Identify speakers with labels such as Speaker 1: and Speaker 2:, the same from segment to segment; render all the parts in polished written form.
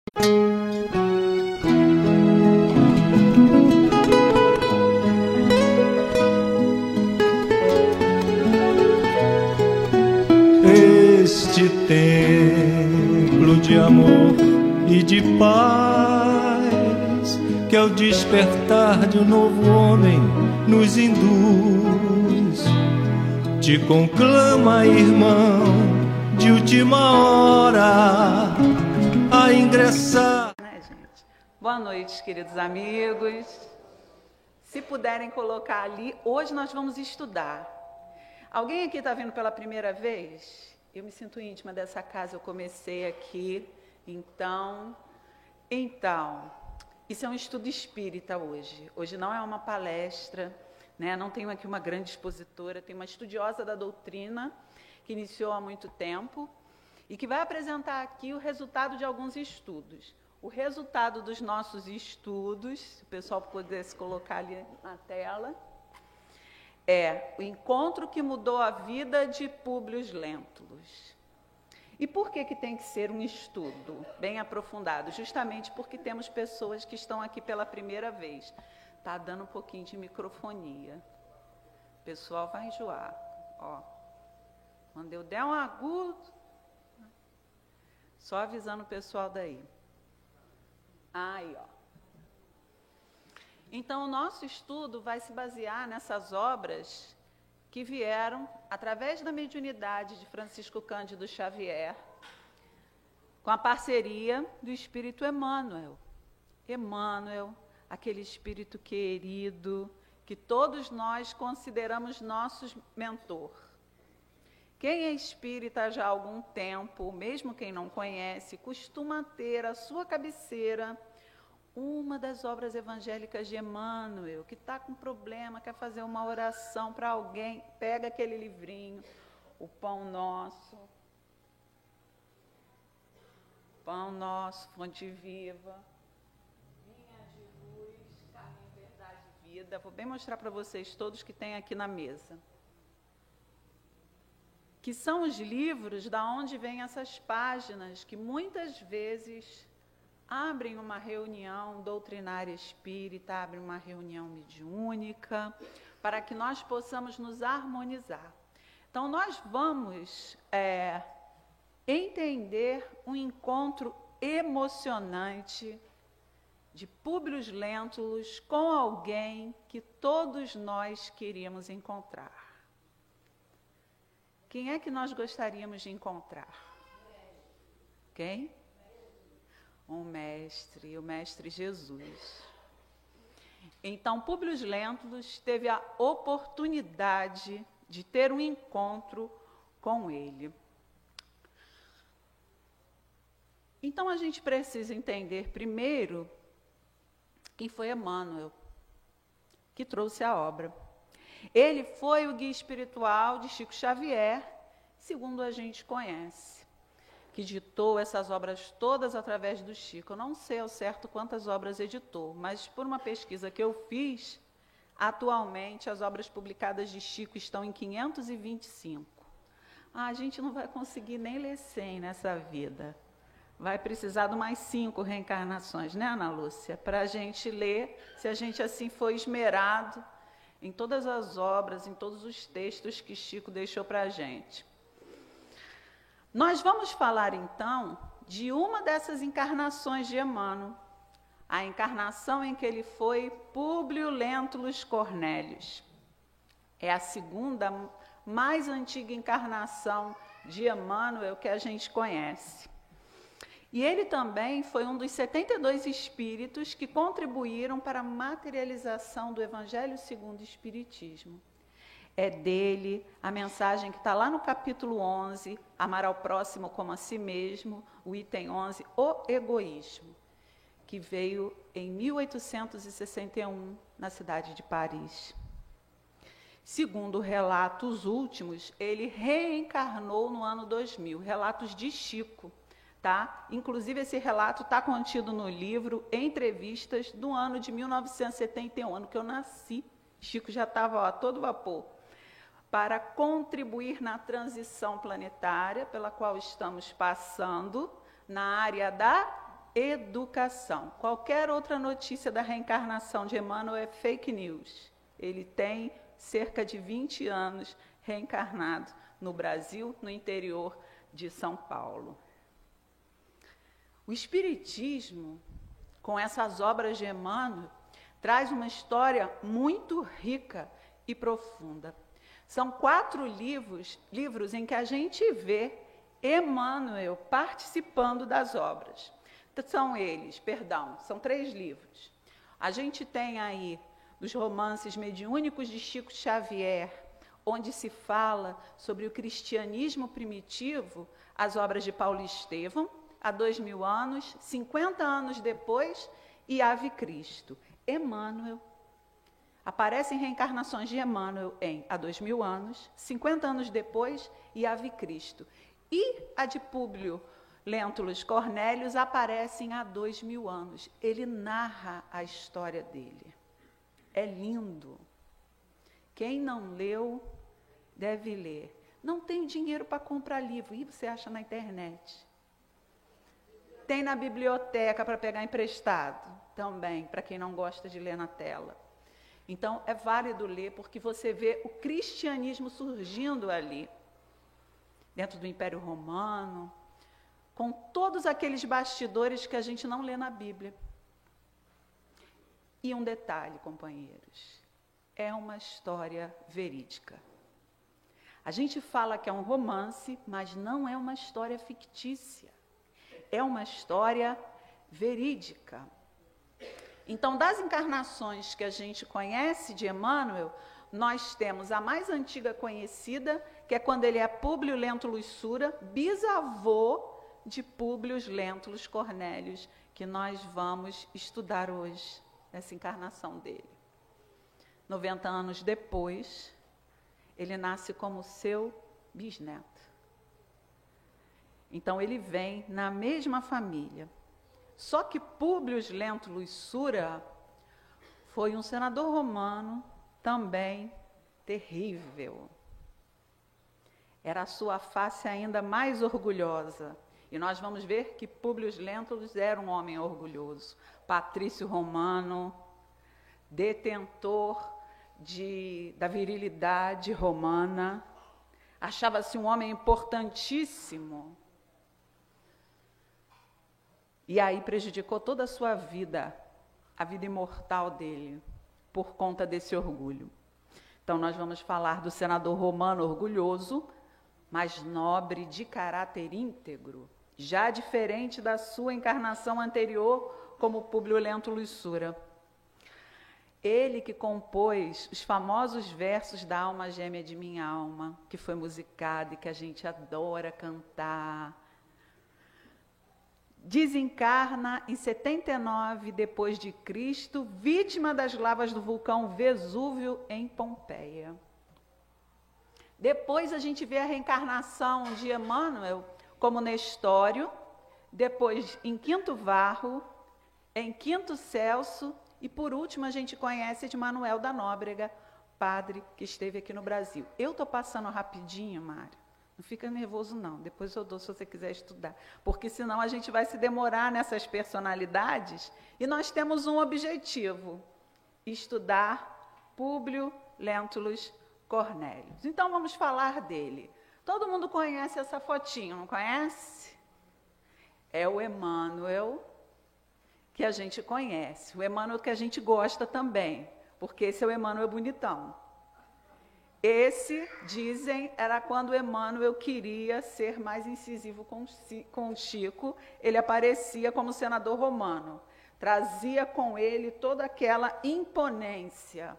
Speaker 1: Este templo de amor e de paz, que ao despertar de um novo homem nos induz, te conclama, irmão, de última hora a ingressar.
Speaker 2: Gente? Boa noite, queridos amigos. Se puderem colocar ali, hoje nós vamos estudar. Alguém aqui está vindo pela primeira vez? Eu me sinto íntima dessa casa, eu comecei aqui, então, isso é um estudo espírita hoje. Hoje não é uma palestra, né? Não tenho aqui uma grande expositora, tenho uma estudiosa da doutrina, que iniciou há muito tempo, e que vai apresentar aqui o resultado de alguns estudos. O resultado dos nossos estudos, se o pessoal pudesse colocar ali na tela, é o encontro que mudou a vida de Públio Lentulus. E por que tem que ser um estudo bem aprofundado? Justamente porque temos pessoas que estão aqui pela primeira vez. Está dando um pouquinho de microfonia. O pessoal vai enjoar. Ó, quando eu der um agudo, só avisando o pessoal daí. Aí, ó. Então, o nosso estudo vai se basear nessas obras que vieram através da mediunidade de Francisco Cândido Xavier, com a parceria do Espírito Emmanuel. Emmanuel, aquele espírito querido, que todos nós consideramos nosso mentor. Quem é espírita já há algum tempo, mesmo quem não conhece, costuma ter à sua cabeceira uma das obras evangélicas de Emmanuel, que está com problema, quer fazer uma oração para alguém, pega aquele livrinho, o Pão Nosso, Fonte Viva, Vinha de Luz, Caminho, Verdade e Vida. Vou bem mostrar para vocês todos que tem aqui na mesa. Que são os livros da onde vêm essas páginas que muitas vezes abrem uma reunião doutrinária espírita, abrem uma reunião mediúnica, para que nós possamos nos harmonizar. Então, nós vamos entender um encontro emocionante de Públio Lentulus com alguém que todos nós queríamos encontrar. Quem é que nós gostaríamos de encontrar? Quem? O Mestre Jesus. Então, Públio Lentulus teve a oportunidade de ter um encontro com ele. Então, a gente precisa entender primeiro quem foi Emmanuel, que trouxe a obra. Ele foi o guia espiritual de Chico Xavier, segundo a gente conhece, que ditou essas obras todas através do Chico. Eu não sei ao certo quantas obras editou, mas por uma pesquisa que eu fiz, atualmente as obras publicadas de Chico estão em 525. A gente não vai conseguir nem ler 100 nessa vida. Vai precisar de mais 5 reencarnações, né, Ana Lúcia? Para a gente ler, se a gente assim for esmerado em todas as obras, em todos os textos que Chico deixou para a gente. Nós vamos falar, então, de uma dessas encarnações de Emmanuel, a encarnação em que ele foi Públio Lentulus Cornélius. É a segunda, mais antiga encarnação de Emmanuel que a gente conhece. E ele também foi um dos 72 espíritos que contribuíram para a materialização do Evangelho segundo o Espiritismo. É dele a mensagem que está lá no capítulo 11, amar ao próximo como a si mesmo, o item 11, o egoísmo, que veio em 1861, na cidade de Paris. Segundo relatos últimos, ele reencarnou no ano 2000, relatos de Chico, tá? Inclusive, esse relato está contido no livro Entrevistas do ano de 1971, ano que eu nasci. Chico já estava a todo vapor, para contribuir na transição planetária pela qual estamos passando, na área da educação. Qualquer outra notícia da reencarnação de Emmanuel é fake news. Ele tem cerca de 20 anos reencarnado no Brasil, no interior de São Paulo. O Espiritismo, com essas obras de Emmanuel, traz uma história muito rica e profunda. São 4 livros em que a gente vê Emmanuel participando das obras. São 3 livros. A gente tem aí os romances mediúnicos de Chico Xavier, onde se fala sobre o cristianismo primitivo, as obras de Paulo Estevão, há 2000 anos, 50 anos depois, e Ave Cristo. Emmanuel, aparecem reencarnações de Emmanuel há 2000 anos, 50 anos depois, e Ave Cristo. E a de Públio Lentulus Cornélios aparecem há 2000 anos. Ele narra a história dele. É lindo. Quem não leu, deve ler. Não tem dinheiro para comprar livro, e você acha na internet. Tem na biblioteca para pegar emprestado, também, para quem não gosta de ler na tela. Então, é válido ler, porque você vê o cristianismo surgindo ali, dentro do Império Romano, com todos aqueles bastidores que a gente não lê na Bíblia. E um detalhe, companheiros, é uma história verídica. A gente fala que é um romance, mas não é uma história fictícia. É uma história verídica. Então, das encarnações que a gente conhece de Emmanuel, nós temos a mais antiga conhecida, que é quando ele é Públio Lentulus Sura, bisavô de Públio Lentulus Cornélios, que nós vamos estudar hoje, essa encarnação dele. 90 anos depois, ele nasce como seu bisneto. Então, ele vem na mesma família. Só que Públio Lentulus Sura foi um senador romano também terrível. Era a sua face ainda mais orgulhosa. E nós vamos ver que Públio Lentulus era um homem orgulhoso, patrício romano, detentor da virilidade romana, achava-se um homem importantíssimo. E aí prejudicou toda a sua vida, a vida imortal dele, por conta desse orgulho. Então, nós vamos falar do senador romano orgulhoso, mas nobre, de caráter íntegro, já diferente da sua encarnação anterior, como Públio Lentulus Sura. Ele que compôs os famosos versos da Alma Gêmea de Minha Alma, que foi musicado e que a gente adora cantar. Desencarna em 79 depois de Cristo, vítima das lavas do vulcão Vesúvio em Pompeia. Depois a gente vê a reencarnação de Emmanuel como Nestório, depois em Quinto Varro, em Quinto Celso, e por último a gente conhece de Manuel da Nóbrega, padre que esteve aqui no Brasil. Eu estou passando rapidinho, Mário. Não fica nervoso, não. Depois eu dou, se você quiser estudar. Porque senão a gente vai se demorar nessas personalidades. E nós temos um objetivo: estudar Públio Lentulus Cornélios. Então, vamos falar dele. Todo mundo conhece essa fotinho, não conhece? É o Emmanuel que a gente conhece. O Emmanuel que a gente gosta também. Porque esse é o Emmanuel bonitão. Esse, dizem, era quando Emmanuel queria ser mais incisivo com Chico. Ele aparecia como senador romano. Trazia com ele toda aquela imponência.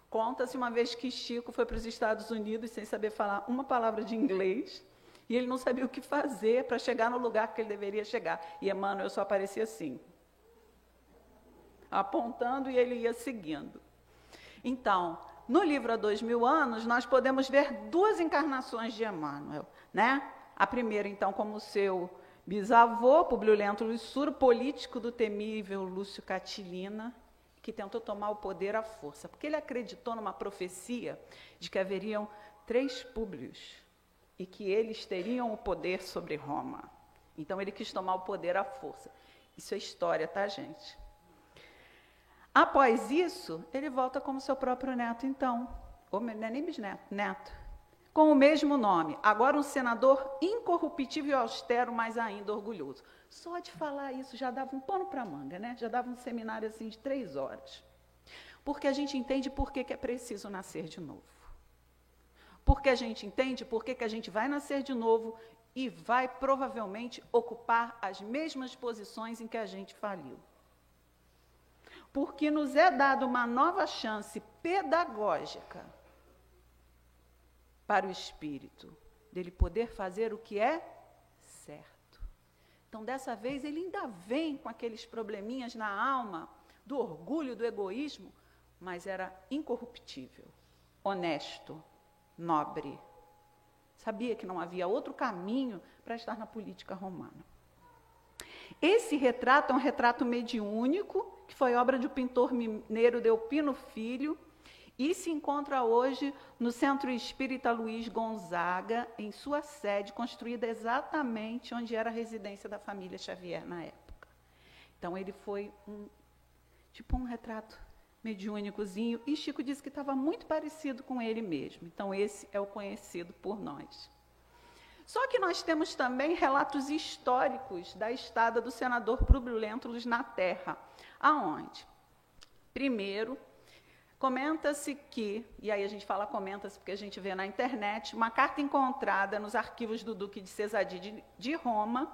Speaker 2: Conta-se uma vez que Chico foi para os Estados Unidos sem saber falar uma palavra de inglês. E ele não sabia o que fazer para chegar no lugar que ele deveria chegar. E Emmanuel só aparecia assim, apontando, e ele ia seguindo. Então, no livro Há 2000 anos, nós podemos ver 2 encarnações de Emmanuel, né? A primeira, então, como seu bisavô, Públio Lentulus Sura, político do temível Lúcio Catilina, que tentou tomar o poder à força, porque ele acreditou numa profecia de que haveriam 3 Públios e que eles teriam o poder sobre Roma. Então, ele quis tomar o poder à força. Isso é história, tá, gente? Após isso, ele volta como seu próprio neto, então. Ou não é nem bisneto, neto. Com o mesmo nome. Agora um senador incorruptível e austero, mas ainda orgulhoso. Só de falar isso já dava um pano para manga, né? Já dava um seminário assim de 3 horas. Porque a gente entende por que é preciso nascer de novo. Porque a gente entende por que a gente vai nascer de novo e vai provavelmente ocupar as mesmas posições em que a gente faliu. Porque nos é dada uma nova chance pedagógica para o espírito, dele poder fazer o que é certo. Então, dessa vez, ele ainda vem com aqueles probleminhas na alma, do orgulho, do egoísmo, mas era incorruptível, honesto, nobre. Sabia que não havia outro caminho para estar na política romana. Esse retrato é um retrato mediúnico, que foi obra do pintor mineiro Delpino Filho, e se encontra hoje no Centro Espírita Luiz Gonzaga, em sua sede, construída exatamente onde era a residência da família Xavier na época. Então, ele foi um retrato mediúnicozinho, e Chico disse que estava muito parecido com ele mesmo. Então, esse é o conhecido por nós. Só que nós temos também relatos históricos da estada do senador Públio Lentulus na Terra. Aonde? Primeiro, comenta-se que, e aí a gente fala comenta-se porque a gente vê na internet, uma carta encontrada nos arquivos do Duque de Cesadí de Roma,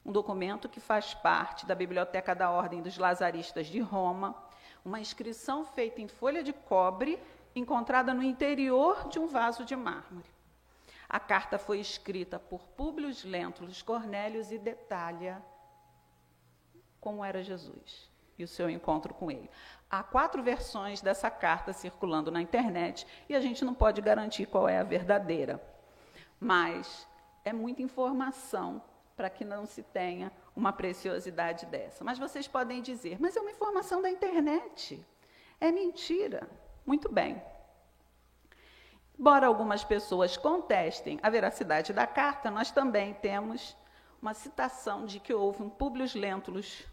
Speaker 2: um documento que faz parte da Biblioteca da Ordem dos Lazaristas de Roma, uma inscrição feita em folha de cobre, encontrada no interior de um vaso de mármore. A carta foi escrita por Públio Lentulus Cornélios e detalha como era Jesus e o seu encontro com ele. Há 4 versões dessa carta circulando na internet e a gente não pode garantir qual é a verdadeira. Mas é muita informação para que não se tenha uma preciosidade dessa. Mas vocês podem dizer, mas é uma informação da internet. É mentira. Muito bem. Embora algumas pessoas contestem a veracidade da carta, nós também temos uma citação de que houve um Públio Lentulus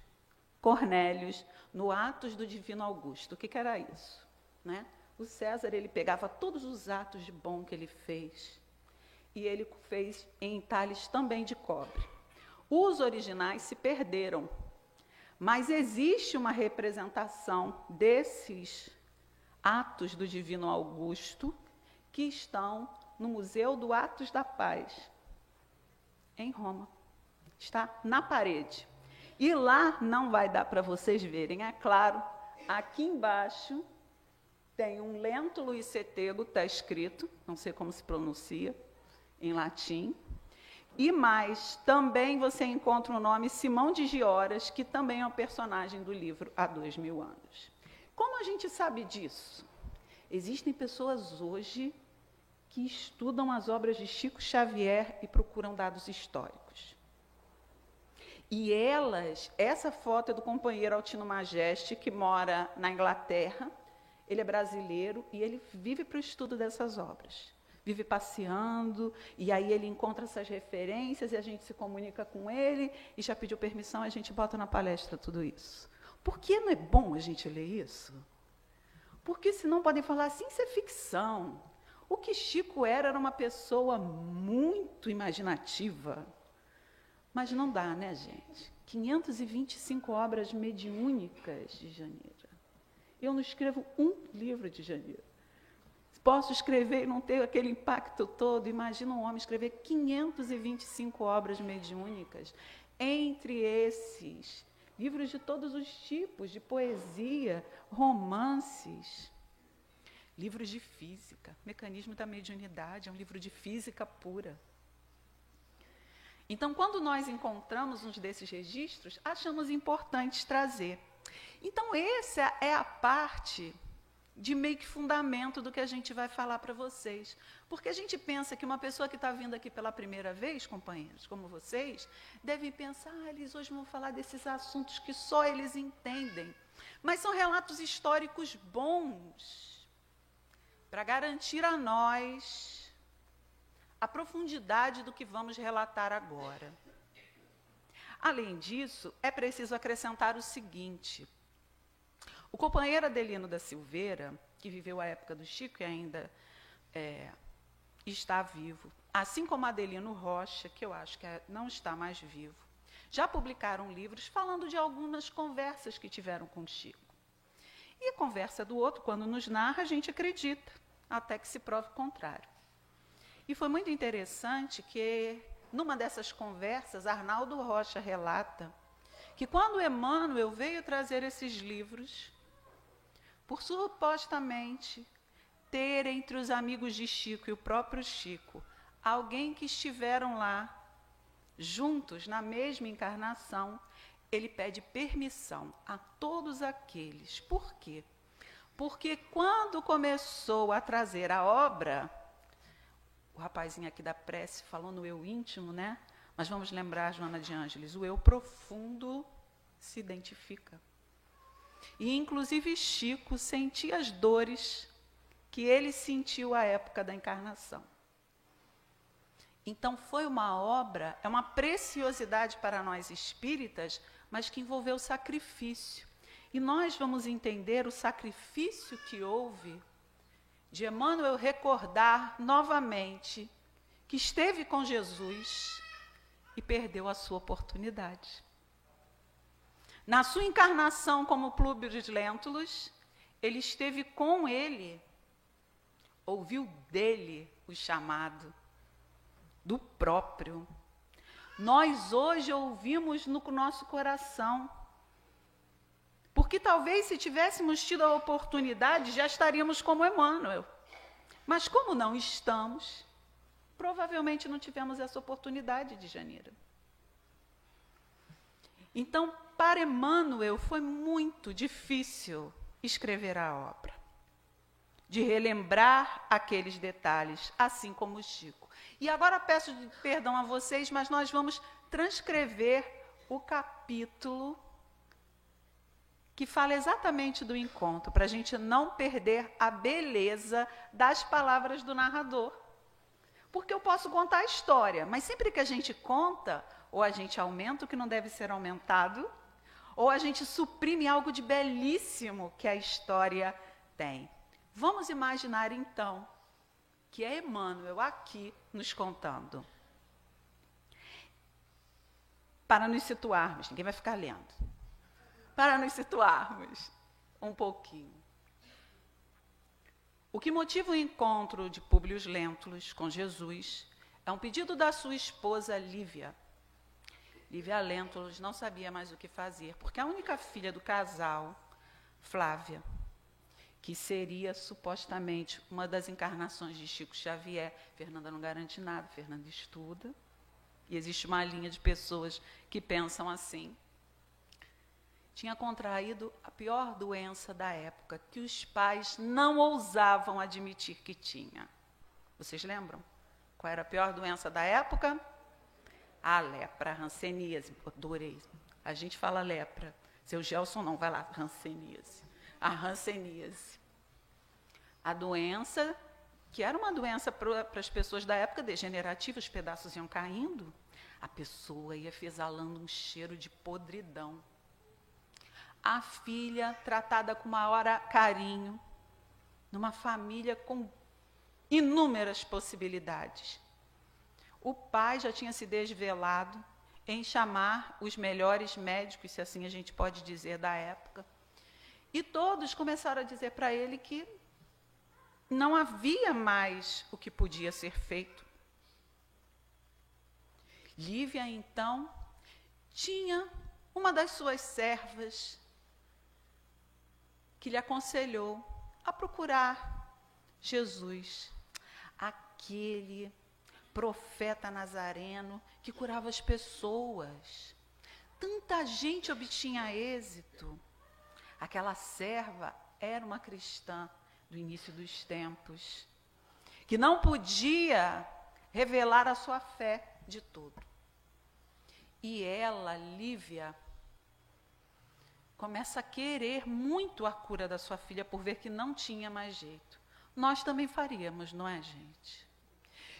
Speaker 2: Cornélios no Atos do Divino Augusto. O que era isso? Né? O César, ele pegava todos os atos de bom que ele fez e ele fez em entalhes também de cobre. Os originais se perderam, mas existe uma representação desses atos do Divino Augusto que estão no Museu do Atos da Paz, em Roma. Está na parede. E lá não vai dar para vocês verem, é claro, aqui embaixo tem um Lentulus Setego, está escrito, não sei como se pronuncia, em latim. E mais, também você encontra o nome Simão de Gioras, que também é um personagem do livro Há 2000 anos. Como a gente sabe disso? Existem pessoas hoje que estudam as obras de Chico Xavier e procuram dados históricos. E essa foto é do companheiro Altino Majeste, que mora na Inglaterra, ele é brasileiro e ele vive para o estudo dessas obras. Vive passeando, e aí ele encontra essas referências, e a gente se comunica com ele, e já pediu permissão, a gente bota na palestra tudo isso. Por que não é bom a gente ler isso? Porque senão podem falar assim, isso é ficção. O que Chico era uma pessoa muito imaginativa. Mas não dá, né, gente? 525 obras mediúnicas de Janeiro. Eu não escrevo um livro de Janeiro. Posso escrever e não ter aquele impacto todo. Imagina um homem escrever 525 obras mediúnicas. Entre esses, livros de todos os tipos, de poesia, romances, livros de física. Mecanismo da Mediunidade é um livro de física pura. Então, quando nós encontramos um desses registros, achamos importante trazer. Então, essa é a parte de meio que fundamento do que a gente vai falar para vocês. Porque a gente pensa que uma pessoa que está vindo aqui pela primeira vez, companheiros, como vocês, deve pensar, eles hoje vão falar desses assuntos que só eles entendem. Mas são relatos históricos bons para garantir a nós a profundidade do que vamos relatar agora. Além disso, é preciso acrescentar o seguinte: o companheiro Adelino da Silveira, que viveu a época do Chico e ainda está vivo, assim como Adelino Rocha, que eu acho que não está mais vivo, já publicaram livros falando de algumas conversas que tiveram com o Chico. E a conversa do outro, quando nos narra, a gente acredita, até que se prove o contrário. E foi muito interessante que, numa dessas conversas, Arnaldo Rocha relata que quando Emmanuel veio trazer esses livros, por supostamente ter entre os amigos de Chico e o próprio Chico alguém que estiveram lá juntos na mesma encarnação, ele pede permissão a todos aqueles. Por quê? Porque quando começou a trazer a obra, o rapazinho aqui da prece falou no eu íntimo, né? Mas vamos lembrar, Joana de Ângeles, o eu profundo se identifica. E, inclusive, Chico sentia as dores que ele sentiu à época da encarnação. Então, foi uma obra, é uma preciosidade para nós espíritas, mas que envolveu sacrifício. E nós vamos entender o sacrifício que houve de Emmanuel recordar novamente que esteve com Jesus e perdeu a sua oportunidade. Na sua encarnação como Públio Lentulus, ele esteve com ele, ouviu dele o chamado, do próprio. Nós hoje ouvimos no nosso coração, porque talvez se tivéssemos tido a oportunidade, já estaríamos como Emmanuel. Mas como não estamos, provavelmente não tivemos essa oportunidade de Janira. Então, para Emmanuel foi muito difícil escrever a obra, de relembrar aqueles detalhes, assim como o Chico. E agora peço perdão a vocês, mas nós vamos transcrever o capítulo que fala exatamente do encontro, para a gente não perder a beleza das palavras do narrador. Porque eu posso contar a história, mas sempre que a gente conta, ou a gente aumenta o que não deve ser aumentado, ou a gente suprime algo de belíssimo que a história tem. Vamos imaginar, então, que é Emmanuel aqui nos contando. Para nos situarmos, ninguém vai ficar lendo. Para nos situarmos um pouquinho. O que motiva o encontro de Públio Lentulus com Jesus é um pedido da sua esposa Lívia. Lívia Lentulus não sabia mais o que fazer, porque a única filha do casal, Flávia, que seria supostamente uma das encarnações de Chico Xavier, Fernanda não garante nada, Fernanda estuda, e existe uma linha de pessoas que pensam assim, tinha contraído a pior doença da época, que os pais não ousavam admitir que tinha. Vocês lembram? Qual era a pior doença da época? A lepra, a hanseníase. Adorei. A gente fala lepra. Seu Gelson não, vai lá, hanseníase. A hanseníase. A doença, que era uma doença para as pessoas da época, degenerativa, os pedaços iam caindo, a pessoa ia exalando um cheiro de podridão. A filha tratada com maior carinho, numa família com inúmeras possibilidades. O pai já tinha se desvelado em chamar os melhores médicos, se assim a gente pode dizer, da época. E todos começaram a dizer para ele que não havia mais o que podia ser feito. Lívia, então, tinha uma das suas servas que lhe aconselhou a procurar Jesus, aquele profeta nazareno que curava as pessoas. Tanta gente obtinha êxito. Aquela serva era uma cristã do início dos tempos, que não podia revelar a sua fé de todo. E ela, Lívia, começa a querer muito a cura da sua filha por ver que não tinha mais jeito. Nós também faríamos, não é, gente?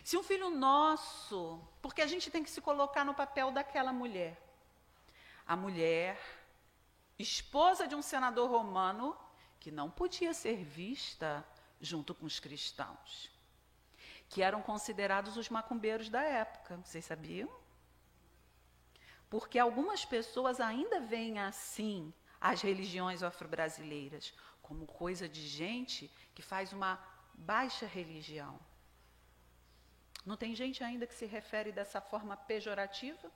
Speaker 2: Se um filho nosso, porque a gente tem que se colocar no papel daquela mulher, a mulher, esposa de um senador romano, que não podia ser vista junto com os cristãos, que eram considerados os macumbeiros da época. Vocês sabiam? Porque algumas pessoas ainda veem assim as religiões afro-brasileiras, como coisa de gente que faz uma baixa religião. Não tem gente ainda que se refere dessa forma pejorativa?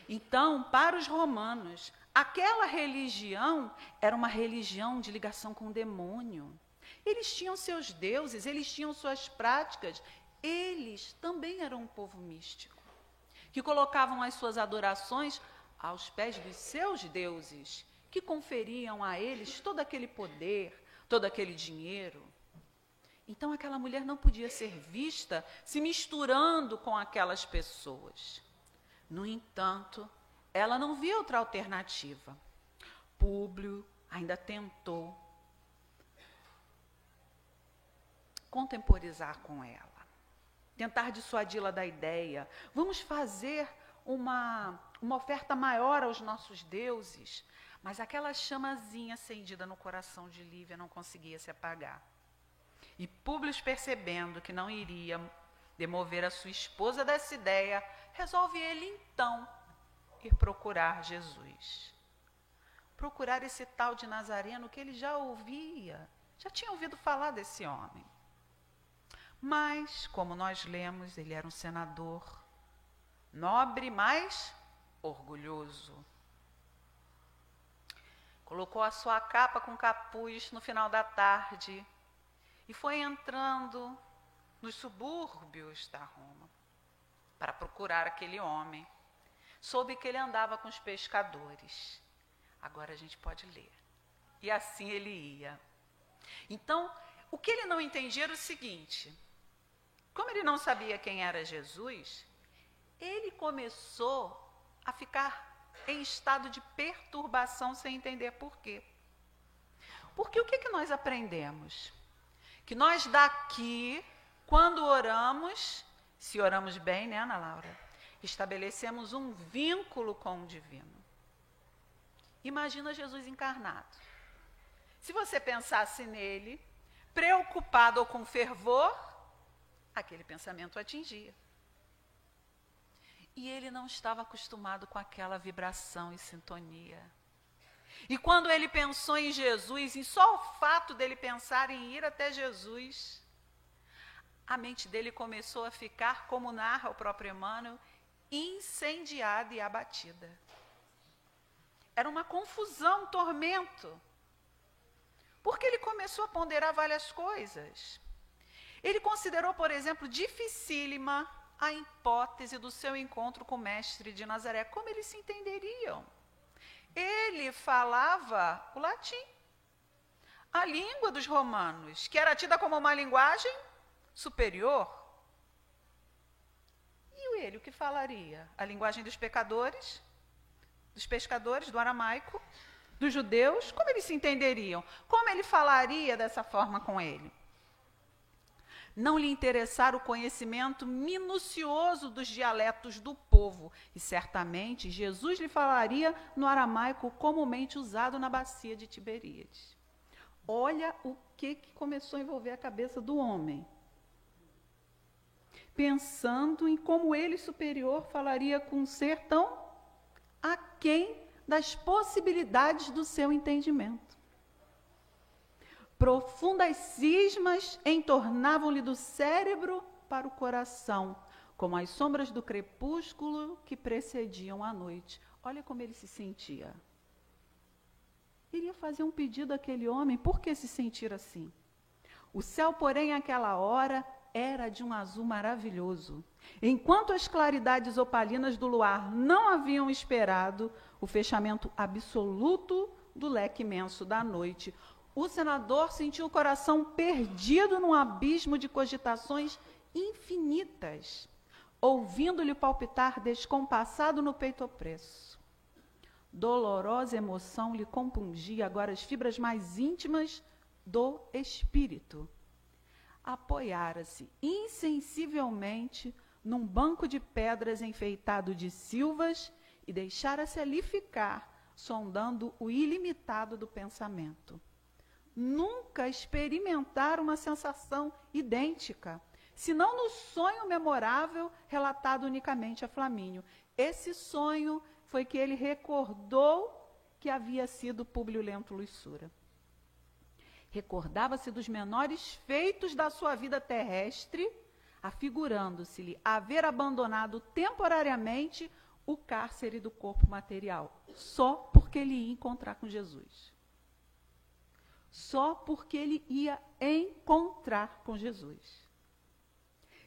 Speaker 2: Então, para os romanos, aquela religião era uma religião de ligação com o demônio. Eles tinham seus deuses, eles tinham suas práticas. Eles também eram um povo místico, que colocavam as suas adorações aos pés dos seus deuses, que conferiam a eles todo aquele poder, todo aquele dinheiro. Então, aquela mulher não podia ser vista se misturando com aquelas pessoas. No entanto, ela não via outra alternativa. Públio ainda tentou contemporizar com ela, tentar dissuadi-la da ideia. Vamos fazer uma oferta maior aos nossos deuses. Mas aquela chamazinha acendida no coração de Lívia não conseguia se apagar. E Públio, percebendo que não iria demover a sua esposa dessa ideia, resolve ele então ir procurar Jesus. Procurar esse tal de Nazareno que ele já ouvia, já tinha ouvido falar desse homem. Mas, como nós lemos, ele era um senador nobre, mas orgulhoso. Colocou a sua capa com capuz no final da tarde e foi entrando nos subúrbios da Roma para procurar aquele homem. Soube que ele andava com os pescadores. Agora a gente pode ler. E assim ele ia. Então, o que ele não entendia era o seguinte: como ele não sabia quem era Jesus, ele começou a ficar em estado de perturbação sem entender por quê. Porque o que nós aprendemos? Que nós daqui, quando oramos, se oramos bem, né, Ana Laura? Estabelecemos um vínculo com o divino. Imagina Jesus encarnado. Se você pensasse nele, preocupado ou com fervor, aquele pensamento atingia. E ele não estava acostumado com aquela vibração e sintonia. E quando ele pensou em Jesus, em só o fato dele pensar em ir até Jesus, a mente dele começou a ficar, como narra o próprio Emmanuel, incendiada e abatida. Era uma confusão, um tormento. Porque ele começou a ponderar várias coisas. Ele considerou, por exemplo, dificílima a hipótese do seu encontro com o mestre de Nazaré. Como eles se entenderiam? Ele falava o latim, a língua dos romanos, que era tida como uma linguagem superior. E ele o que falaria? A linguagem dos pecadores, dos pescadores, do aramaico, dos judeus? Como eles se entenderiam? Como ele falaria dessa forma com ele? Não lhe interessara o conhecimento minucioso dos dialetos do povo. E certamente Jesus lhe falaria no aramaico comumente usado na bacia de Tiberíades. Olha o que começou a envolver a cabeça do homem. Pensando em como ele, superior, falaria com um ser tão aquém das possibilidades do seu entendimento. Profundas cismas entornavam-lhe do cérebro para o coração, como as sombras do crepúsculo que precediam a noite. Olha como ele se sentia. Iria fazer um pedido àquele homem, por que se sentir assim? O céu, porém, àquela hora, era de um azul maravilhoso. Enquanto as claridades opalinas do luar não haviam esperado o fechamento absoluto do leque imenso da noite, o senador sentiu o coração perdido num abismo de cogitações infinitas, ouvindo-lhe palpitar descompassado no peito opresso. Dolorosa emoção lhe compungia agora as fibras mais íntimas do espírito. Apoiara-se insensivelmente num banco de pedras enfeitado de silvas e deixara-se ali ficar, sondando o ilimitado do pensamento. Nunca experimentar uma sensação idêntica, senão no sonho memorável relatado unicamente a Flamínio. Esse sonho foi que ele recordou que havia sido Públio Lento Lussura. Recordava-se dos menores feitos da sua vida terrestre, afigurando-se-lhe haver abandonado temporariamente o cárcere do corpo material, só porque ele ia encontrar com Jesus. Só porque ele ia encontrar com Jesus.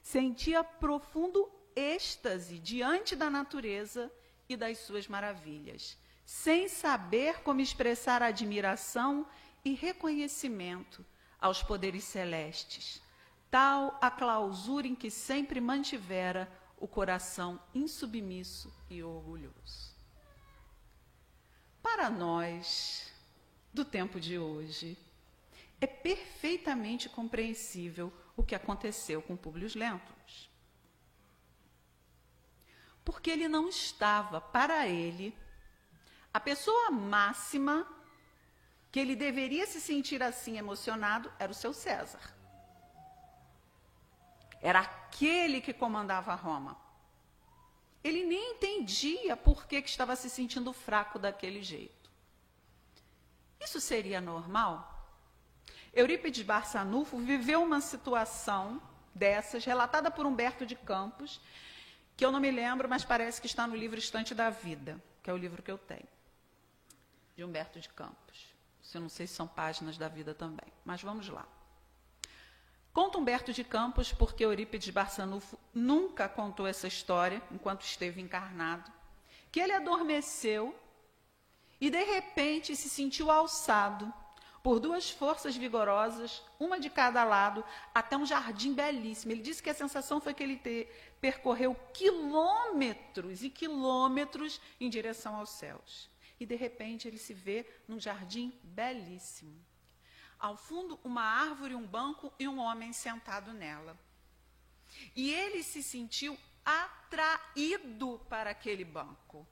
Speaker 2: Sentia profundo êxtase diante da natureza e das suas maravilhas, sem saber como expressar admiração e reconhecimento aos poderes celestes, tal a clausura em que sempre mantivera o coração insubmisso e orgulhoso. Para nós, do tempo de hoje, é perfeitamente compreensível o que aconteceu com Públio Lentulus. Porque ele não estava, para ele, a pessoa máxima que ele deveria se sentir assim emocionado era o seu César. Era aquele que comandava Roma. Ele nem entendia por que estava se sentindo fraco daquele jeito. Isso seria normal? Eurípides Barçanufo viveu uma situação dessas, relatada por Humberto de Campos, que eu não me lembro, mas parece que está no livro Estante da Vida, que é o livro que eu tenho, de Humberto de Campos. Eu não sei se são páginas da vida também, mas vamos lá. Conta Humberto de Campos, porque Eurípides Barçanufo nunca contou essa história enquanto esteve encarnado, que ele adormeceu e, de repente, se sentiu alçado por duas forças vigorosas, uma de cada lado, até um jardim belíssimo. Ele disse que a sensação foi que ele percorreu quilômetros e quilômetros em direção aos céus. E, de repente, ele se vê num jardim belíssimo. Ao fundo, uma árvore, um banco e um homem sentado nela. E ele se sentiu atraído para aquele banco,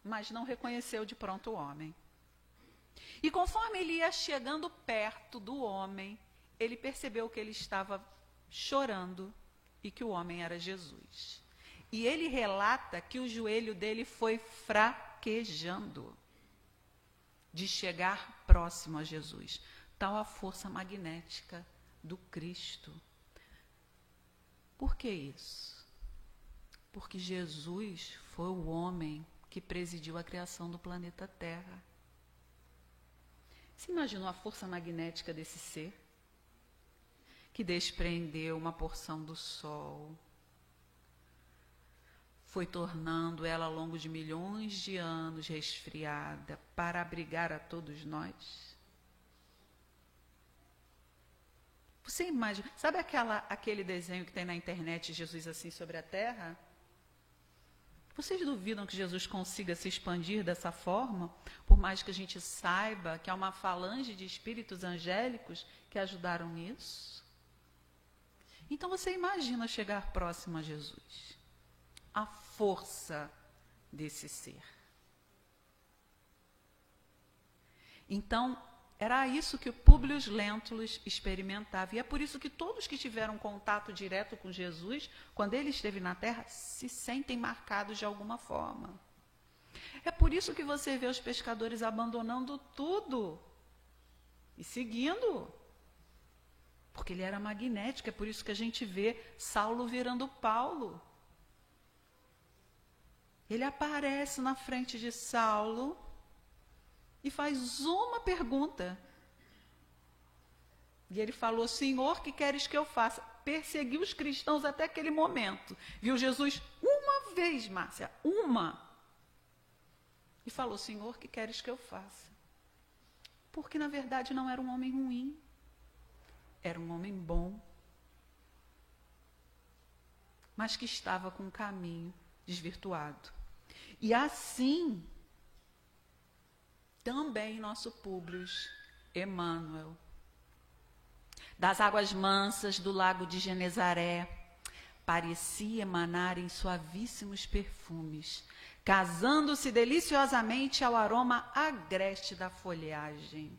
Speaker 2: mas não reconheceu de pronto o homem. E conforme ele ia chegando perto do homem, ele percebeu que ele estava chorando e que o homem era Jesus. E ele relata que o joelho dele foi fraquejando de chegar próximo a Jesus. Tal a força magnética do Cristo. Por que isso? Porque Jesus foi o homem que presidiu a criação do planeta Terra. Você imaginou a força magnética desse ser? Que desprendeu uma porção do Sol, foi tornando ela ao longo de milhões de anos resfriada para abrigar a todos nós? Você imagina, sabe aquele desenho que tem na internet, Jesus assim sobre a Terra? Vocês duvidam que Jesus consiga se expandir dessa forma? Por mais que a gente saiba que há uma falange de espíritos angélicos que ajudaram nisso? Então você imagina chegar próximo a Jesus. A força desse ser. Então, era isso que o Públio Lentulus experimentava. E é por isso que todos que tiveram contato direto com Jesus, quando ele esteve na Terra, se sentem marcados de alguma forma. É por isso que você vê os pescadores abandonando tudo e seguindo. Porque ele era magnético, é por isso que a gente vê Saulo virando Paulo. Ele aparece na frente de Saulo e faz uma pergunta. E ele falou: Senhor, que queres que eu faça? Perseguiu os cristãos até aquele momento. Viu Jesus uma vez, Márcia, uma. E falou: Senhor, que queres que eu faça? Porque, na verdade, não era um homem ruim. Era um homem bom. Mas que estava com um caminho desvirtuado. E assim, também nosso Públio Emmanuel, das águas mansas do lago de Genezaré, parecia emanarem suavíssimos perfumes, casando-se deliciosamente ao aroma agreste da folhagem.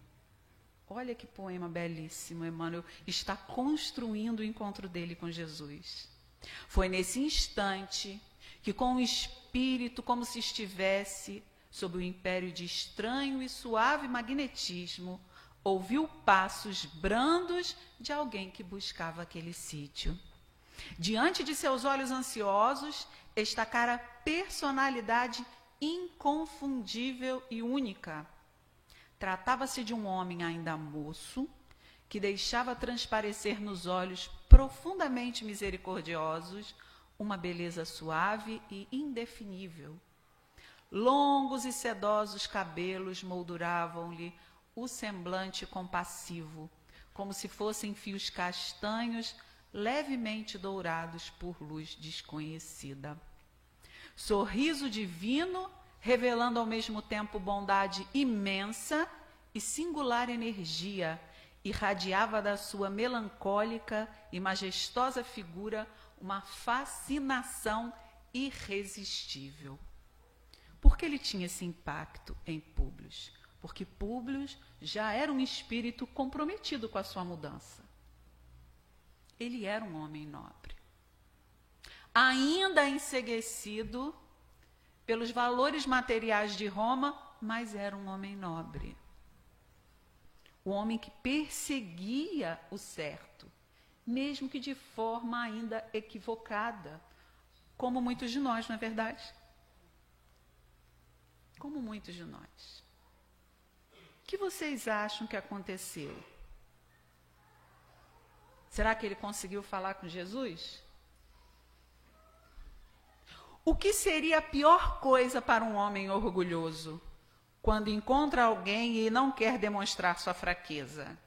Speaker 2: Olha que poema belíssimo, Emmanuel está construindo o encontro dele com Jesus. Foi nesse instante que, com o espírito como se estivesse sob o império de estranho e suave magnetismo, ouviu passos brandos de alguém que buscava aquele sítio. Diante de seus olhos ansiosos, estacara a personalidade inconfundível e única. Tratava-se de um homem ainda moço, que deixava transparecer nos olhos profundamente misericordiosos uma beleza suave e indefinível. Longos e sedosos cabelos molduravam-lhe o semblante compassivo, como se fossem fios castanhos levemente dourados por luz desconhecida. Sorriso divino, revelando ao mesmo tempo bondade imensa e singular energia, irradiava da sua melancólica e majestosa figura uma fascinação irresistível. Por que ele tinha esse impacto em Públio? Porque Públio já era um espírito comprometido com a sua mudança. Ele era um homem nobre. Ainda enceguecido pelos valores materiais de Roma, mas era um homem nobre. O homem que perseguia o certo, mesmo que de forma ainda equivocada, como muitos de nós, não é verdade? Como muitos de nós. O que vocês acham que aconteceu? Será que ele conseguiu falar com Jesus? O que seria a pior coisa para um homem orgulhoso quando encontra alguém e não quer demonstrar sua fraqueza?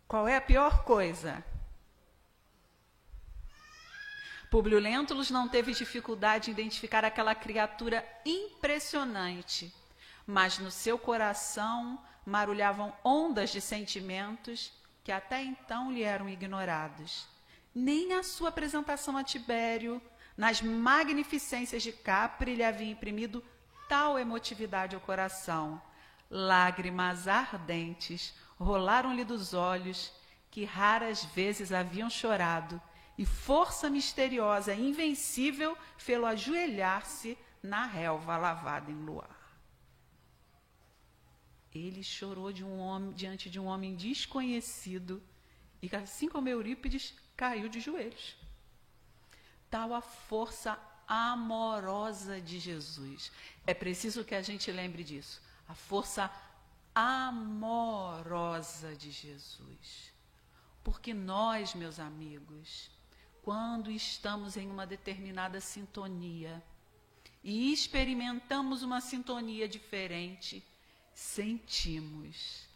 Speaker 2: Qual é a pior coisa? Públio Lentulus não teve dificuldade em identificar aquela criatura impressionante, mas no seu coração marulhavam ondas de sentimentos que até então lhe eram ignorados. Nem a sua apresentação a Tibério, nas magnificências de Capri, lhe havia imprimido tal emotividade ao coração. Lágrimas ardentes rolaram-lhe dos olhos, que raras vezes haviam chorado, e força misteriosa e invencível fê-lo ajoelhar-se na relva lavada em luar. Ele chorou diante de um homem desconhecido e, assim como Eurípides, caiu de joelhos. Tal a força amorosa de Jesus. É preciso que a gente lembre disso. A força amorosa de Jesus. Porque nós, meus amigos, quando estamos em uma determinada sintonia e experimentamos uma sintonia diferente, sentimos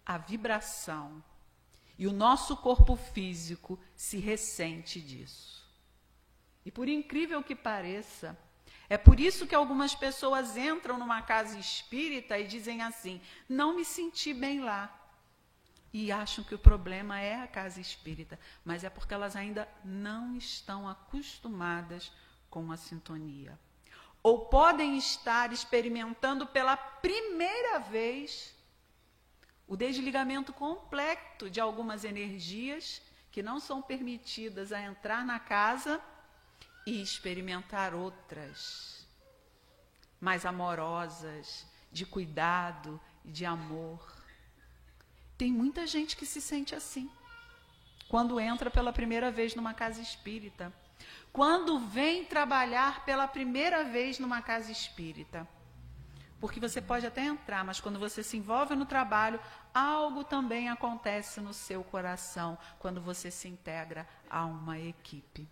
Speaker 2: a vibração e o nosso corpo físico se ressente disso. E por incrível que pareça, é por isso que algumas pessoas entram numa casa espírita e dizem assim: não me senti bem lá. E acham que o problema é a casa espírita, mas é porque elas ainda não estão acostumadas com a sintonia. Ou podem estar experimentando pela primeira vez o desligamento completo de algumas energias que não são permitidas a entrar na casa e experimentar outras, mais amorosas, de cuidado e de amor. Tem muita gente que se sente assim, quando entra pela primeira vez numa casa espírita, quando vem trabalhar pela primeira vez numa casa espírita. Porque você pode até entrar, mas quando você se envolve no trabalho, algo também acontece no seu coração, quando você se integra a uma equipe.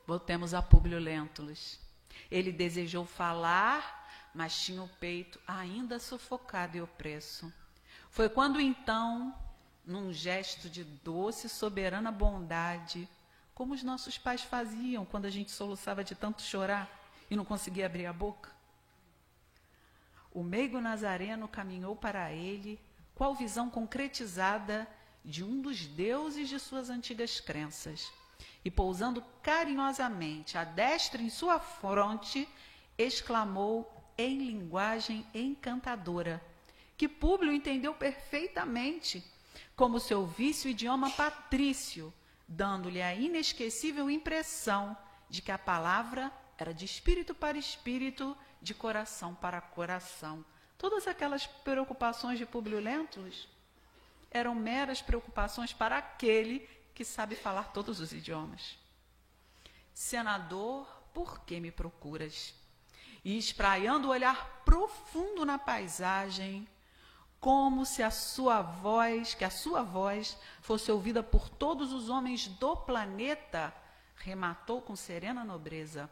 Speaker 2: Voltemos a Públio Lentulus. Ele desejou falar, mas tinha o peito ainda sufocado e opresso. Foi quando então, num gesto de doce e soberana bondade, como os nossos pais faziam quando a gente soluçava de tanto chorar e não conseguia abrir a boca, o meigo nazareno caminhou para ele, qual visão concretizada de um dos deuses de suas antigas crenças. e, pousando carinhosamente a destra em sua fronte, exclamou em linguagem encantadora, que Públio entendeu perfeitamente, como se ouvisse o idioma patrício, dando-lhe a inesquecível impressão de que a palavra era de espírito para espírito, de coração para coração. Todas aquelas preocupações de Públio Lentulus eram meras preocupações para aquele que sabe falar todos os idiomas. Senador, por que me procuras? E espraiando o olhar profundo na paisagem, como se a sua voz fosse ouvida por todos os homens do planeta, rematou com serena nobreza: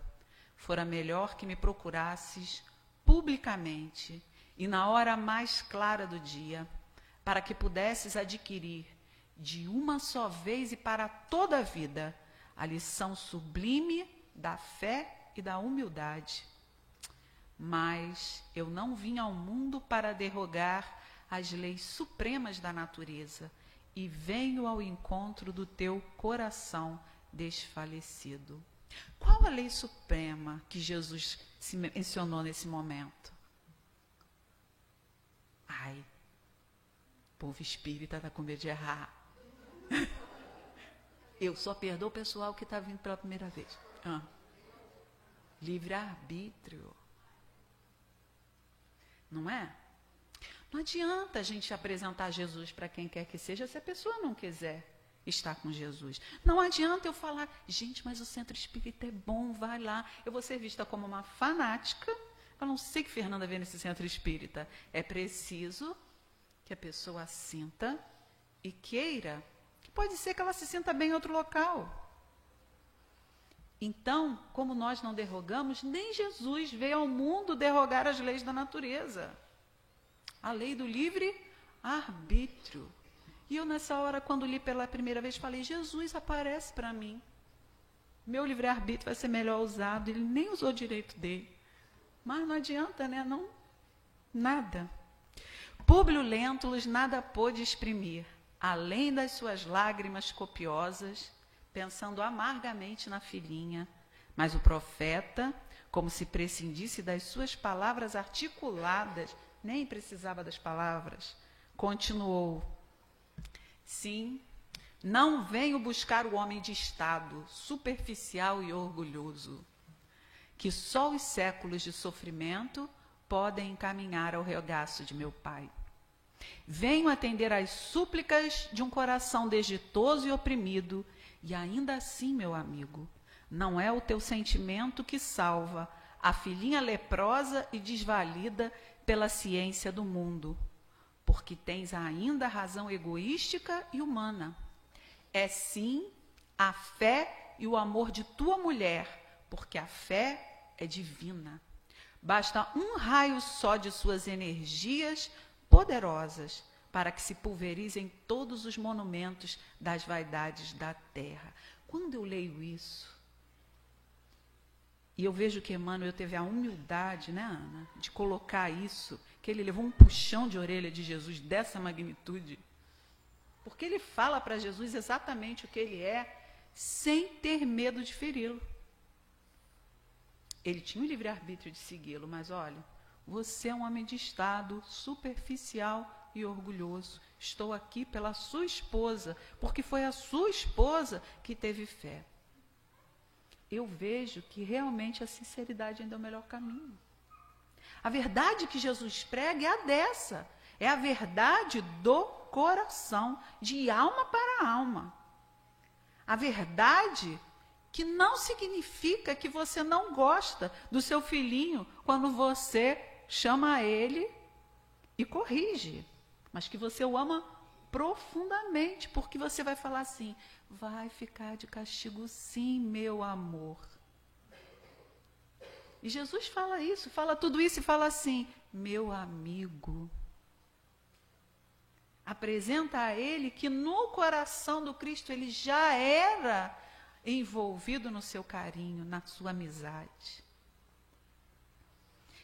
Speaker 2: fora melhor que me procurasses publicamente e na hora mais clara do dia, para que pudesses adquirir de uma só vez e para toda a vida a lição sublime da fé e da humildade. Mas eu não vim ao mundo para derrogar as leis supremas da natureza e venho ao encontro do teu coração desfalecido. Qual a lei suprema que Jesus se mencionou nesse momento? Ai, o povo espírita está com medo de errar. Eu só perdoo o pessoal que está vindo pela primeira vez. Livre-arbítrio. Não é? Não adianta a gente apresentar Jesus para quem quer que seja se a pessoa não quiser estar com Jesus. Não adianta eu falar, gente, mas o centro espírita é bom, vai lá. Eu vou ser vista como uma fanática. Eu não sei que Fernanda vê nesse centro espírita. É preciso que a pessoa sinta e queira. Pode ser que ela se sinta bem em outro local. Então, como nós não derrogamos, nem Jesus veio ao mundo derrogar as leis da natureza. A lei do livre-arbítrio. E eu, nessa hora, quando li pela primeira vez, falei, Jesus aparece para mim. Meu livre-arbítrio vai ser melhor usado. Ele nem usou direito dele. Mas não adianta, né? Não, nada. Públio Lentulus nada pôde exprimir, além das suas lágrimas copiosas, pensando amargamente na filhinha. Mas o profeta, como se prescindisse das suas palavras articuladas, nem precisava das palavras, continuou: sim, não venho buscar o homem de estado, superficial e orgulhoso, que só os séculos de sofrimento podem encaminhar ao regaço de meu Pai. Venho atender às súplicas de um coração desditoso e oprimido, e ainda assim, meu amigo, não é o teu sentimento que salva a filhinha leprosa e desvalida pela ciência do mundo, porque tens ainda a razão egoística e humana. É sim a fé e o amor de tua mulher, porque a fé é divina. Basta um raio só de suas energias poderosas para que se pulverizem todos os monumentos das vaidades da terra. Quando eu leio isso, e eu vejo que Emmanuel teve a humildade, né, Ana, de colocar isso, que ele levou um puxão de orelha de Jesus dessa magnitude, porque ele fala para Jesus exatamente o que ele é, sem ter medo de feri-lo. Ele tinha o livre-arbítrio de segui-lo, mas olha, você é um homem de estado superficial e orgulhoso. Estou aqui pela sua esposa, porque foi a sua esposa que teve fé. Eu vejo que realmente a sinceridade ainda é o melhor caminho. A verdade que Jesus prega é a dessa, é a verdade do coração, de alma para alma. A verdade que não significa que você não gosta do seu filhinho quando você chama ele e corrige, mas que você o ama profundamente, porque você vai falar assim, vai ficar de castigo sim, meu amor. E Jesus fala isso, fala tudo isso e fala assim, meu amigo. Apresenta a ele que no coração do Cristo ele já era envolvido no seu carinho, na sua amizade.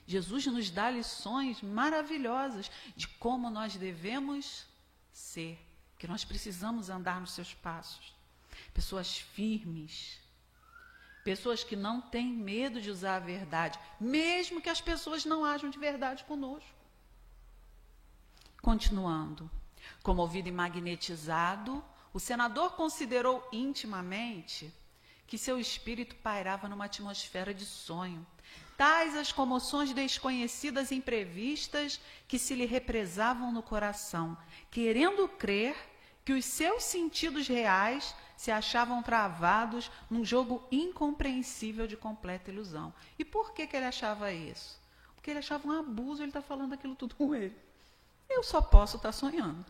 Speaker 2: Jesus nos dá lições maravilhosas de como nós devemos ser, que nós precisamos andar nos seus passos. pessoas firmes, pessoas que não têm medo de usar a verdade, mesmo que as pessoas não ajam de verdade conosco. Continuando, comovido e magnetizado, o senador considerou intimamente que seu espírito pairava numa atmosfera de sonho, tais as comoções desconhecidas e imprevistas que se lhe represavam no coração, querendo crer que os seus sentidos reais se achavam travados num jogo incompreensível de completa ilusão. E por que ele achava isso? Porque ele achava um abuso, ele está falando aquilo tudo com ele. Eu só posso estar sonhando.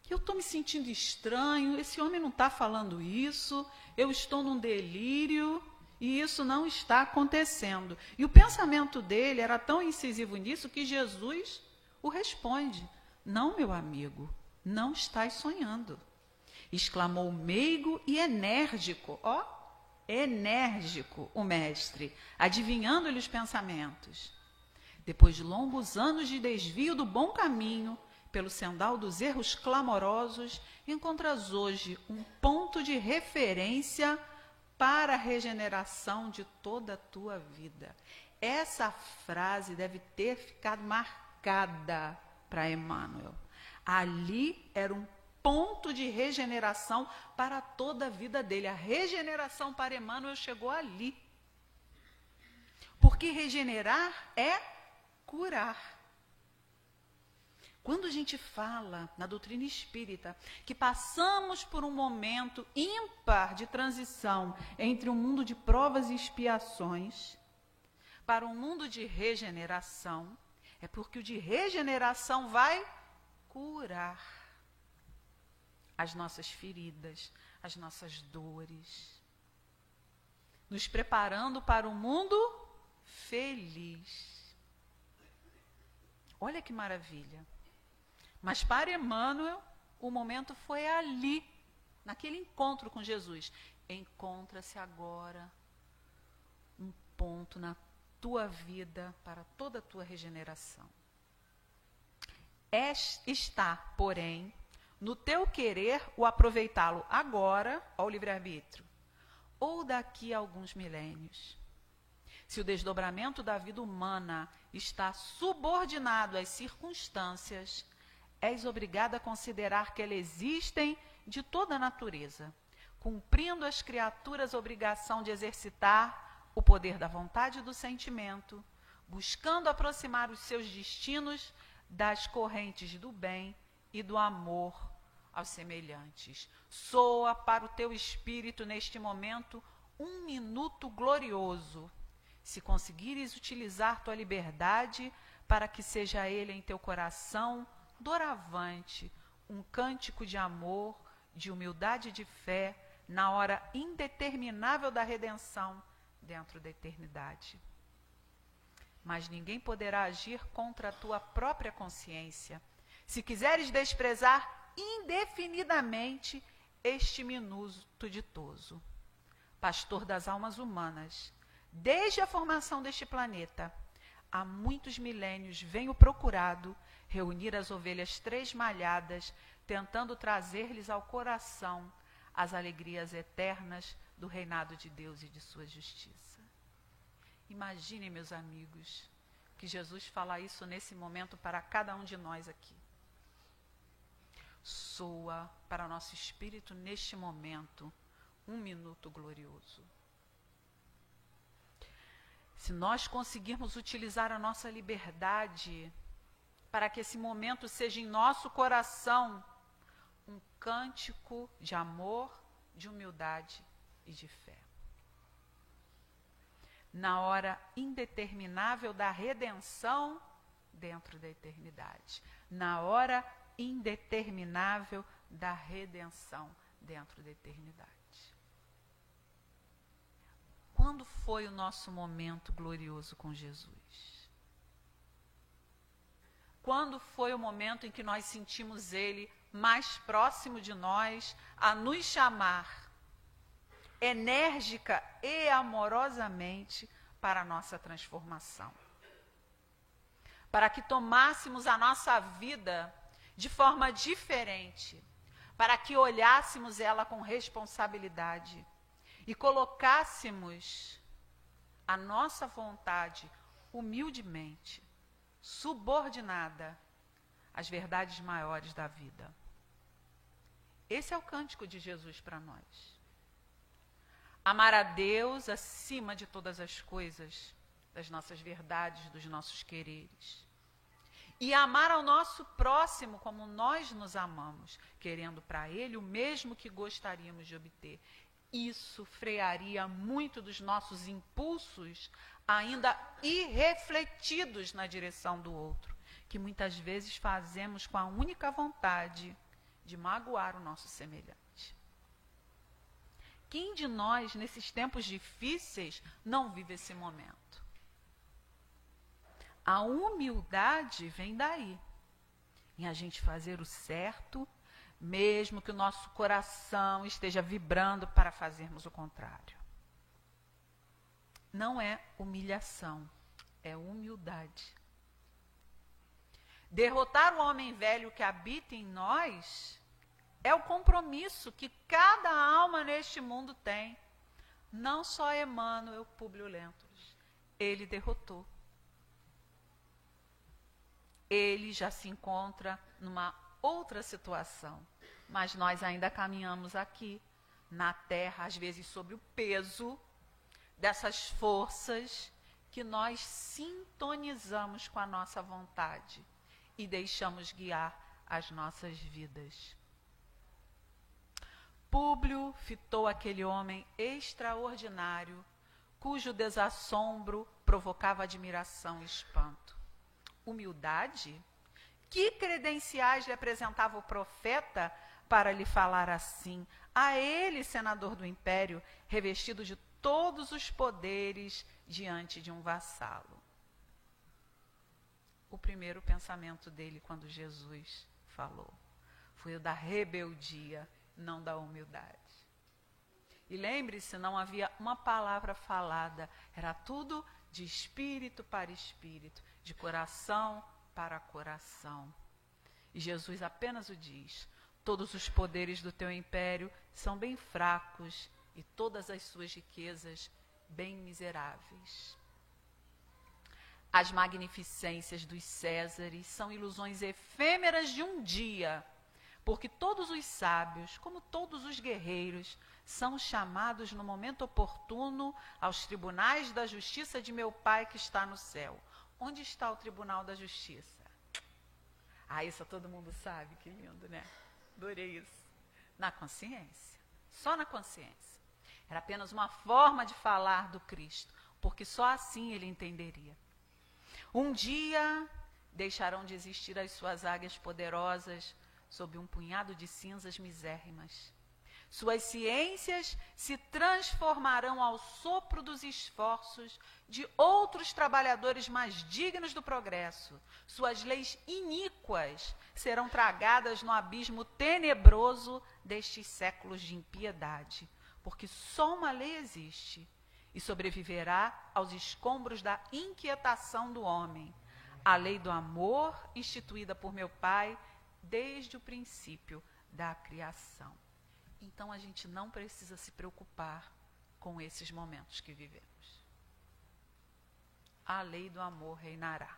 Speaker 2: Eu estou me sentindo estranho, esse homem não está falando isso, eu estou num delírio e isso não está acontecendo. E o pensamento dele era tão incisivo nisso que Jesus o responde: não, meu amigo, não estás sonhando. Exclamou meigo e enérgico, enérgico o mestre, adivinhando-lhe os pensamentos. Depois de longos anos de desvio do bom caminho, pelo sendal dos erros clamorosos, encontras hoje um ponto de referência para a regeneração de toda a tua vida. Essa frase deve ter ficado marcada para Emmanuel. Ali era um ponto de regeneração para toda a vida dele. A regeneração para Emmanuel chegou ali. Porque regenerar é curar. Quando a gente fala na doutrina espírita que passamos por um momento ímpar de transição entre um mundo de provas e expiações para um mundo de regeneração, é porque o de regeneração vai curar as nossas feridas, as nossas dores, nos preparando para um mundo feliz. Olha que maravilha. Mas para Emmanuel, o momento foi ali, naquele encontro com Jesus. Encontra-se agora um ponto na tua vida para toda a tua regeneração. Está, porém, no teu querer o aproveitá-lo agora, ao livre-arbítrio, ou daqui a alguns milênios. Se o desdobramento da vida humana está subordinado às circunstâncias, és obrigado a considerar que elas existem de toda a natureza, cumprindo as criaturas a obrigação de exercitar o poder da vontade e do sentimento, buscando aproximar os seus destinos das correntes do bem e do amor aos semelhantes. Soa para o teu espírito neste momento um minuto glorioso, se conseguires utilizar tua liberdade para que seja ele em teu coração doravante um cântico de amor, de humildade e de fé na hora indeterminável da redenção dentro da eternidade. Mas ninguém poderá agir contra a tua própria consciência, se quiseres desprezar indefinidamente este minuto ditoso. Pastor das almas humanas, desde a formação deste planeta, há muitos milênios venho procurado reunir as ovelhas tresmalhadas, tentando trazer-lhes ao coração as alegrias eternas do reinado de Deus e de sua justiça. Imaginem, meus amigos, que Jesus fala isso nesse momento para cada um de nós aqui. Soa para nosso espírito neste momento um minuto glorioso. Se nós conseguirmos utilizar a nossa liberdade para que esse momento seja em nosso coração um cântico de amor, de humildade e de fé. Na hora indeterminável da redenção dentro da eternidade. Na hora indeterminável da redenção dentro da eternidade. Quando foi o nosso momento glorioso com Jesus? Quando foi o momento em que nós sentimos Ele mais próximo de nós, a nos chamar enérgica e amorosamente para a nossa transformação? Para que tomássemos a nossa vida de forma diferente, para que olhássemos ela com responsabilidade e colocássemos a nossa vontade humildemente, subordinada às verdades maiores da vida. Esse é o cântico de Jesus para nós. Amar a Deus acima de todas as coisas, das nossas verdades, dos nossos quereres. E amar ao nosso próximo como nós nos amamos, querendo para ele o mesmo que gostaríamos de obter. Isso frearia muito dos nossos impulsos, ainda irrefletidos na direção do outro, que muitas vezes fazemos com a única vontade de magoar o nosso semelhante. Quem de nós, nesses tempos difíceis, não vive esse momento? A humildade vem daí, em a gente fazer o certo, mesmo que o nosso coração esteja vibrando para fazermos o contrário. Não é humilhação, é humildade. Derrotar o homem velho que habita em nós é o compromisso que cada alma neste mundo tem. Não só Emmanuel Públio Lentulus, ele derrotou. Ele já se encontra numa outra situação, mas nós ainda caminhamos aqui, na terra, às vezes sob o peso dessas forças que nós sintonizamos com a nossa vontade e deixamos guiar as nossas vidas. Públio fitou aquele homem extraordinário, cujo desassombro provocava admiração e espanto. Humildade? Que credenciais lhe apresentava o profeta para lhe falar assim, a ele, senador do império, revestido de todos os poderes diante de um vassalo? O primeiro pensamento dele quando Jesus falou foi o da rebeldia, não da humildade. E lembre-se, não havia uma palavra falada, era tudo de espírito para espírito, de coração para coração. E Jesus apenas o diz: todos os poderes do teu império são bem fracos e todas as suas riquezas bem miseráveis. As magnificências dos Césares são ilusões efêmeras de um dia, porque todos os sábios, como todos os guerreiros, são chamados no momento oportuno aos tribunais da justiça de meu Pai que está no céu. Onde está o tribunal da justiça? Ah, isso todo mundo sabe, que lindo, né? Adorei isso. Na consciência, só na consciência. Era apenas uma forma de falar do Cristo, porque só assim ele entenderia. Um dia deixarão de existir as suas águias poderosas sob um punhado de cinzas misérrimas. Suas ciências se transformarão ao sopro dos esforços de outros trabalhadores mais dignos do progresso. Suas leis iníquas serão tragadas no abismo tenebroso destes séculos de impiedade, porque só uma lei existe e sobreviverá aos escombros da inquietação do homem, a lei do amor instituída por meu Pai desde o princípio da criação. Então a gente não precisa se preocupar com esses momentos que vivemos. A lei do amor reinará.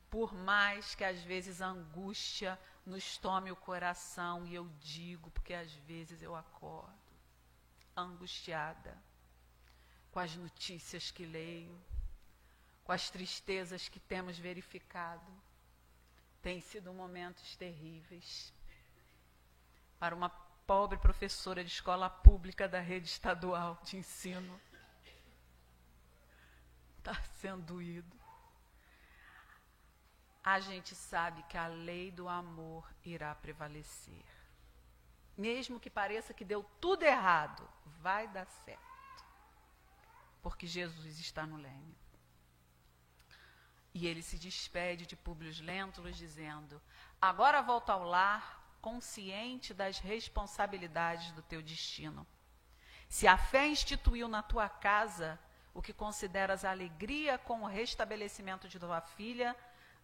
Speaker 2: Por mais que às vezes a angústia nos tome o coração, e eu digo porque às vezes eu acordo angustiada com as notícias que leio, com as tristezas que temos verificado. Tem sido momentos terríveis. Para uma pobre professora de escola pública da rede estadual de ensino, está sendo doído. A gente sabe que a lei do amor irá prevalecer. Mesmo que pareça que deu tudo errado, vai dar certo. Porque Jesus está no leme. E ele se despede de Públio Lentulus dizendo: agora volta ao lar, consciente das responsabilidades do teu destino. Se a fé instituiu na tua casa o que consideras alegria com o restabelecimento de tua filha,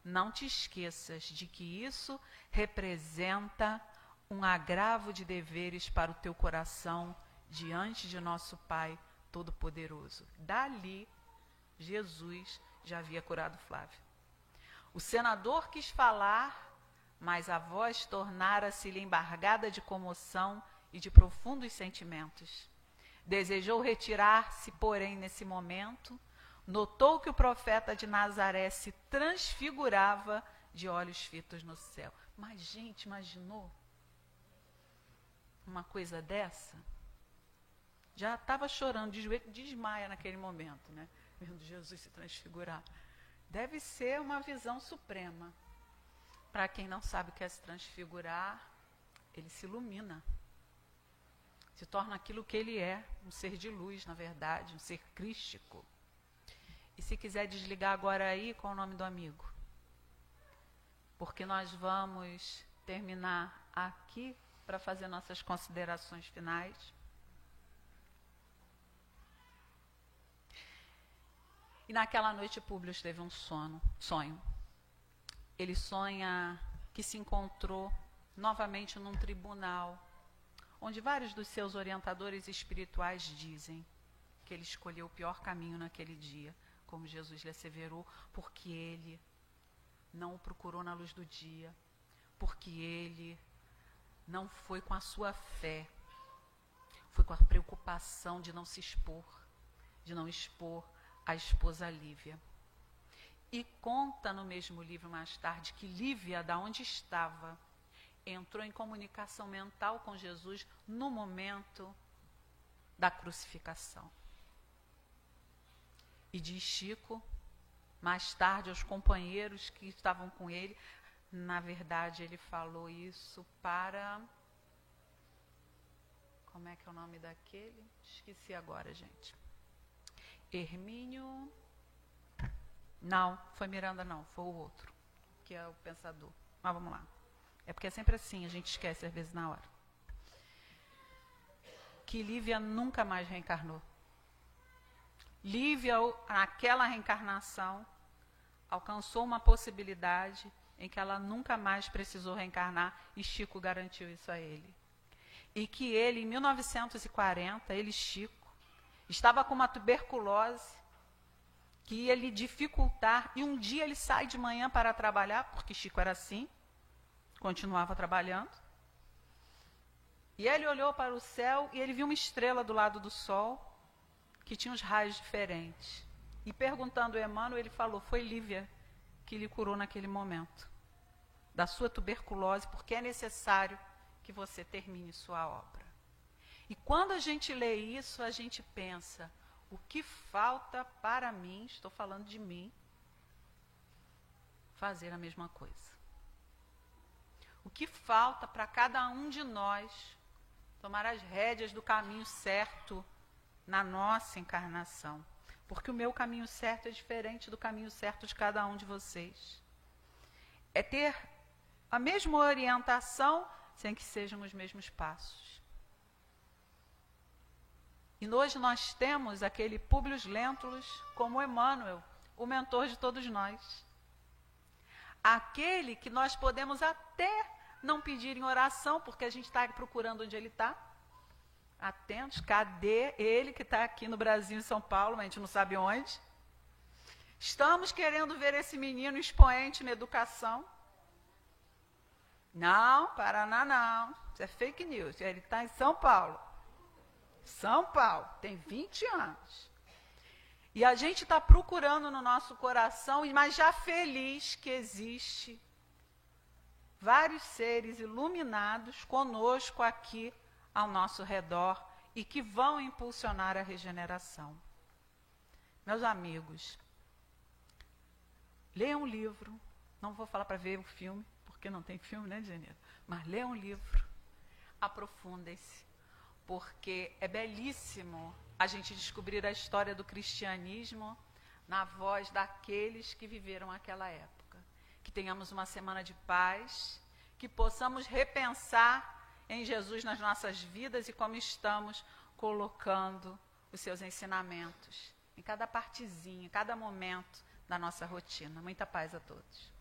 Speaker 2: não te esqueças de que isso representa um agravo de deveres para o teu coração diante de nosso Pai Todo-Poderoso. Dali, Jesus já havia curado Flávio. O senador quis falar, mas a voz tornara-se-lhe embargada de comoção e de profundos sentimentos. Desejou retirar-se, porém, nesse momento, notou que o profeta de Nazaré se transfigurava de olhos fitos no céu. Mas, gente, imaginou uma coisa dessa? Já estava chorando, de joelho, desmaia naquele momento, né? Vendo Jesus se transfigurar. Deve ser uma visão suprema. Para quem não sabe o que é se transfigurar, ele se ilumina. Se torna aquilo que ele é, um ser de luz, na verdade, um ser crístico. E se quiser desligar agora aí, qual é o nome do amigo? Porque nós vamos terminar aqui para fazer nossas considerações finais. E naquela noite Públio teve um sonho. Ele sonha que se encontrou novamente num tribunal, onde vários dos seus orientadores espirituais dizem que ele escolheu o pior caminho naquele dia, como Jesus lhe asseverou, porque ele não o procurou na luz do dia, porque ele não foi com a sua fé, foi com a preocupação de não se expor, de não expor a esposa Lívia. E conta no mesmo livro mais tarde que Lívia, da onde estava, entrou em comunicação mental com Jesus no momento da crucificação. E diz Chico, mais tarde, aos companheiros que estavam com ele, na verdade ele falou isso para... Como é que é o nome daquele? Esqueci agora, gente. Hermínio... Não, foi Miranda não, foi o outro, que é o pensador. Mas vamos lá. É porque é sempre assim, a gente esquece às vezes na hora. Que Lívia nunca mais reencarnou. Lívia, naquela reencarnação, alcançou uma possibilidade em que ela nunca mais precisou reencarnar, e Chico garantiu isso a ele. E que ele, em 1940, ele, Chico, estava com uma tuberculose que ia lhe dificultar, e um dia ele sai de manhã para trabalhar, porque Chico era assim, continuava trabalhando, e ele olhou para o céu e ele viu uma estrela do lado do sol, que tinha uns raios diferentes. E perguntando a Emmanuel, ele falou, foi Lívia que lhe curou naquele momento, da sua tuberculose, porque é necessário que você termine sua obra. E quando a gente lê isso, a gente pensa, o que falta para mim, estou falando de mim, fazer a mesma coisa? O que falta para cada um de nós tomar as rédeas do caminho certo na nossa encarnação? Porque o meu caminho certo é diferente do caminho certo de cada um de vocês. É ter a mesma orientação, sem que sejam os mesmos passos. E hoje nós temos aquele Públio Lentulus como Emmanuel, o mentor de todos nós. Aquele que nós podemos até não pedir em oração, porque a gente está procurando onde ele está. Atentos, cadê ele que está aqui no Brasil, em São Paulo, mas a gente não sabe onde. Estamos querendo ver esse menino expoente na educação. Não, Paraná não, isso é fake news, ele está em São Paulo. São Paulo, tem 20 anos. E a gente está procurando no nosso coração, mas já feliz que existe vários seres iluminados conosco aqui ao nosso redor e que vão impulsionar a regeneração. Meus amigos, leiam um livro, não vou falar para ver o filme, porque não tem filme, né, Janeiro? Mas leiam um livro, aprofundem-se, porque é belíssimo a gente descobrir a história do cristianismo na voz daqueles que viveram aquela época. Que tenhamos uma semana de paz, que possamos repensar em Jesus nas nossas vidas e como estamos colocando os seus ensinamentos em cada partezinha, em cada momento da nossa rotina. Muita paz a todos.